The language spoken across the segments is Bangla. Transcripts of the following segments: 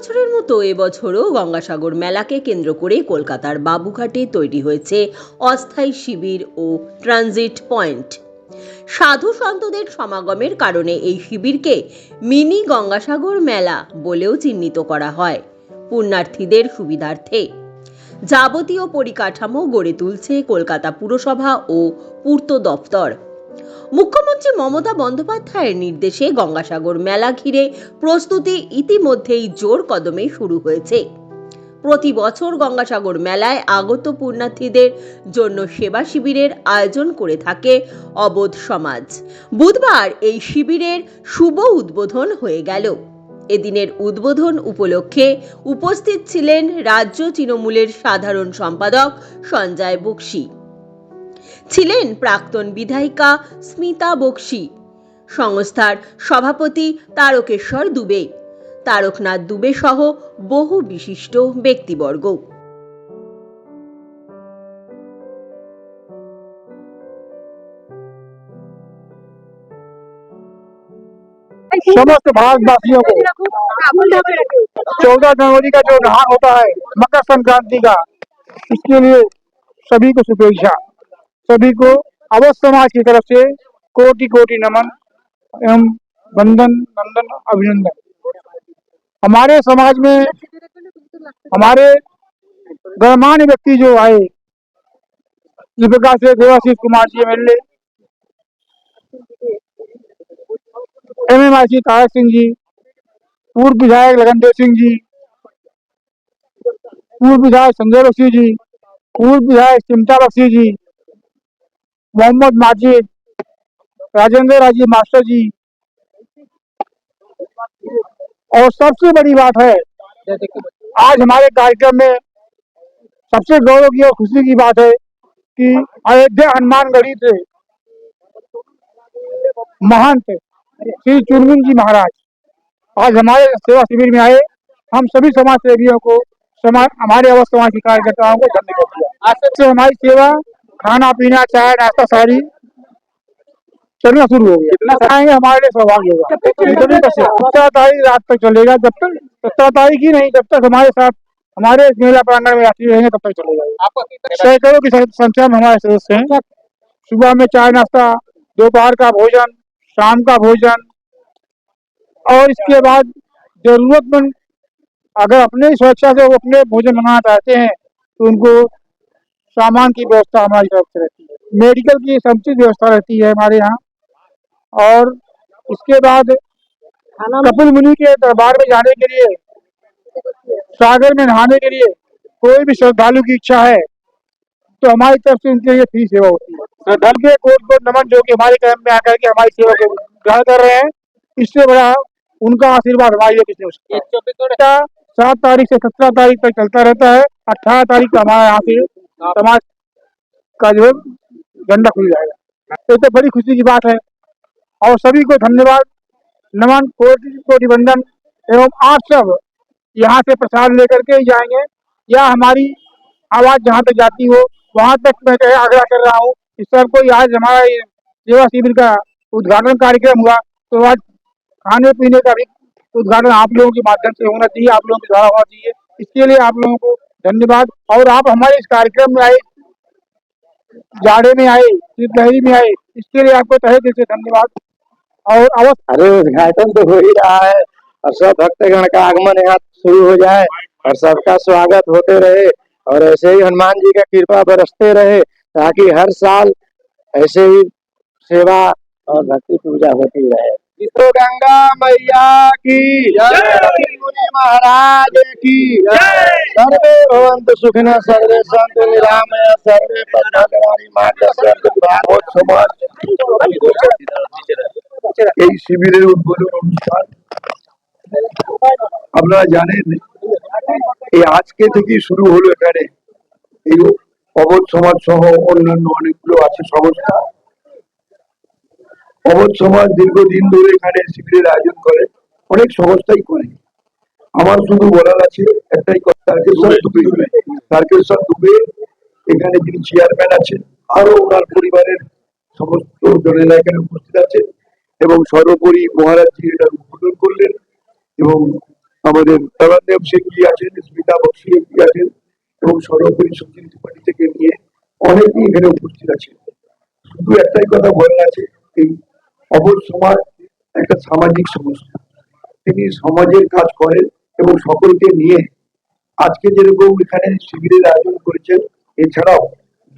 বছরের মতো এবছরও গঙ্গাসাগর মেলাকে কেন্দ্র করে কলকাতার বাবুঘাটে তৈরি হয়েছে অস্থায়ী শিবির ও ট্রানজিট পয়েন্ট। সাধু সন্তদের সমাগমের কারণে এই শিবিরকে মিনি গঙ্গাসাগর মেলা বলেও চিহ্নিত করা হয়। পুণ্যার্থীদের সুবিধার্থে যাবতীয় পরিকাঠামো গড়ে তুলছে কলকাতা পুরসভা ও পূর্ত দপ্তর। মুখ্যমন্ত্রী মমতা বন্দ্যোপাধ্যায়ের নির্দেশে গঙ্গাসাগর মেলা ঘিরে প্রস্তুতি ইতিমধ্যেই জোর কদমে শুরু হয়েছে। প্রতি বছর গঙ্গাসাগর মেলায় আগত পুণ্যার্থীদের জন্য সেবা শিবিরের আয়োজন করে থাকে অবোধ সমাজ। বুধবার এই শিবিরের শুভ উদ্বোধন হয়ে গেল। এদিনের উদ্বোধন উপলক্ষে উপস্থিত ছিলেন রাজ্য তৃণমূলের সাধারণ সম্পাদক সঞ্জয় বক্সি, ছিলেন প্রাক্তন বিধায়িকা স্মিতা বক্সি, সংস্থার সভাপতি তারকেশ্বর দুবে, তারকনাথ দুবে সহ বহু বিশিষ্ট ব্যক্তিবর্গ। समस्त भारतवासियों को 14 जनवरी का जो नहान होता है मकर संक्रांति का, इसके लिए सभी को शुभेच्छा। सभी को अवध समाज की तरफ से कोटि कोटि नमन एवं वंदन नंदन अभिनंदन। हमारे समाज में हमारे गणमान्य व्यक्ति जो आए, इस प्रकार से देवाशीष कुमार जी एमएलए, MMIC तारक सिंह जी, पूर्व विधायक लगनदेव सिंह जी, पूर्व विधायक संजय बख्शी जी, पूर्व विधायक चिमटा बख्शी जी, मोहम्मद माजिद, राजेंद्र राजीव मास्टर जी। और सबसे बड़ी बात है, आज हमारे कार्यक्रम में सबसे गौरव की और खुशी की बात है कि अयोध्या हनुमानगढ़ी से महंत श्री चुनमुन जी महाराज आज हमारे सेवा शिविर में आए। हम सभी समाज सेवियों को, हमारे अवध समाज के कार्यकर्ताओं को धन्यवाद दिया। आज से हमारी सेवा, खाना पीना, चाय नाश्ता सारी चलना शुरू हो गया। जितना खाएंगे हमारे लिए सौभाग्य होगा। 17 तारीख रात तक चलेगा। जब तक 17 तारीख ही नहीं, जब तक हमारे साथ हमारे मेला प्रांगण में यात्री रहेंगे तब तक चलेगा। सैकड़ों की संख्या में हमारे सदस्य हैं। सुबह में चाय नाश्ता, दोपहर का भोजन, शाम का भोजन, और इसके बाद जरूरतमंद अगर अपने स्वेच्छा से वो अपने भोजन बनाना चाहते हैं तो उनको सामान की व्यवस्था हमारी तरफ से रहती है। मेडिकल की समुचित व्यवस्था रहती है हमारे यहाँ। और इसके बाद कपिल मुनि के दरबार में जाने के लिए, सागर में नहाने के लिए कोई भी श्रद्धालु की इच्छा है तो हमारी तरफ से उनके लिए फ्री सेवा होती है। श्रद्धालु के कोट कोट नमन जो कि हमारे कैंप में आकर के हमारी सेवा को ग्रहण कर रहे हैं, इससे बड़ा उनका आशीर्वाद हमारे लिए किसी ने। 7 तारीख से 17 तारीख तक चलता रहता है। 18 तारीख को हमारे यहाँ से समाज का जो झंडा खुल जाएगा। तो बड़ी खुशी की बात है। और सभी को धन्यवाद, नमन, कोटि कोटि वंदन। एवं आप सब यहाँ से प्रसाद लेकर के ही जाएंगे, या हमारी आवाज जहाँ तक जाती हो वहाँ तक मैं आग्रह कर रहा हूँ कि सर कोई आज हमारा सेवा शिविर का उद्घाटन कार्यक्रम हुआ तो आज खाने पीने का भी उद्घाटन आप लोगों के माध्यम से होना चाहिए, आप लोगों के द्वारा होना चाहिए। इसके लिए आप लोगों को धन्यवाद। और आप हमारे इस कार्यक्रम में आए, जाड़े में आए, शीतलहरी में आए, इसके लिए आपको तहे दिल से धन्यवाद। और अरे उद्घाटन तो हो ही रहा है और सब भक्तगण का आगमन यहाँ शुरू हो जाए और सबका स्वागत होते रहे और ऐसे ही हनुमान जी का कृपा बरसते रहे, ताकि हर साल ऐसे ही सेवा और भक्ति पूजा होती रहे। तो गंगा मैया की जय, मुनि महाराज की जय। सर्वे भवन्तु सुखिनः, सर्वे सन्तु निरामया, सर्वे पद्मनाभि माता सर्वे भागवत समाज এই শিবিরের উদ্বোধন অনুষ্ঠান আপনারা জানেন এই আজকে থেকে শুরু হলো। এখানে এই অবোধ সমাজ সহ অন্যান্য অনেকগুলো আছে সংস্থা। অবোধ সমাজ দীর্ঘদিন ধরে এখানে শিবিরের আয়োজন করে, অনেক সংস্থাই করে। আমার শুধু বলার আছে একটাই কথা, তারকেশ্বর দুবে এখানে যিনি চেয়ারম্যান আছেন, আরো ওনার পরিবারের সমস্ত জনেরা এখানে উপস্থিত আছেন এবং সর্বোপরি মহারাজ জি এটা উদ্বোধন করলেন এবং আমাদের তরণদেব শেখজি আছেন, স্মিতা বক্সি আছেন এবং সর্বোপরি সচিন ত্রিপাঠী থেকে নিয়ে অনেকেই এখানে উপস্থিত আছেন। শুধু একটাই কথা বলার আছে, এই অবর সমাজ একটা সামাজিক সমস্যা। তিনি সমাজের কাজ করেন এবং সকলকে নিয়ে আজকে যেরকম এখানে শিবিরের আয়োজন করেছেন, এছাড়াও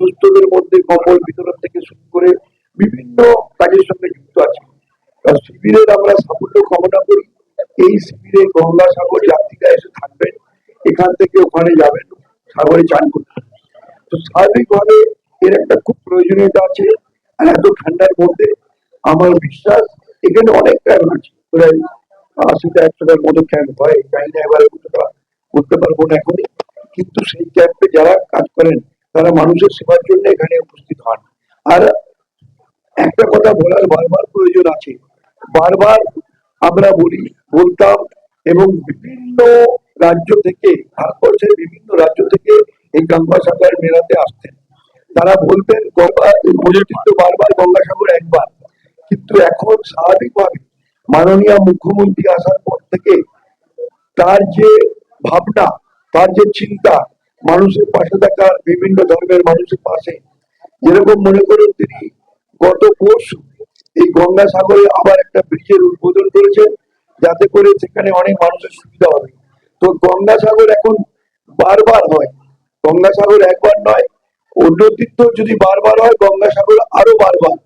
দুস্থদের মধ্যে কম্বল বিতরণ থেকে শুরু করে বিভিন্ন কাজের সঙ্গে যুক্ত আছে। শিবিরের আমরা সাফল্য কামনা করি। এই শিবিরে গঙ্গাসাগর যাত্রীরা এসে থাকবেন, এখান থেকে ওখানে যাবেন, সাগরে চান করতে। তো স্বাভাবিকভাবে এর একটা খুব প্রয়োজনীয়তা আছে। আর এত ঠান্ডার মধ্যে আমার বিশ্বাস এখানে অনেক ক্যাম্প আছে, প্রায় 80-100টার মতো ক্যাম্প হয়। জানি না এবার করতে পারবো না এখনই, কিন্তু সেই ক্যাম্পে যারা কাজ করেন তারা মানুষের সেবার জন্য এখানে উপস্থিত হন। আর একটা কথা বলার বারবার প্রয়োজন আছে, বারবার আমরা বলতাম এবং বিভিন্ন রাজ্য থেকে, ভারতবর্ষের বিভিন্ন রাজ্য থেকে এই গঙ্গাসাগর মেলাতে আসতেন। তারা বলতেন বারবার গঙ্গাসাগর একবার, কিন্তু এখন স্বাভাবিকভাবে মাননীয় মুখ্যমন্ত্রী আসার পর থেকে তার যে ভাবনা, তার যে চিন্তা, মানুষের পাশে থাকার, বিভিন্ন ধর্মের মানুষের পাশে, যেরকম মনে করুন তিনি গত পরশু এই গঙ্গাসাগরে আবার একটা ব্রিজের উদ্বোধন করেছেন, যাতে করে সেখানে অনেক মানুষের সুবিধা হবে। তো গঙ্গাসাগর এখন বারবার হয়, গঙ্গাসাগর একবার নয়, অন্য তীর্থ যদি বারবার হয়, গঙ্গাসাগর আরো বারবার।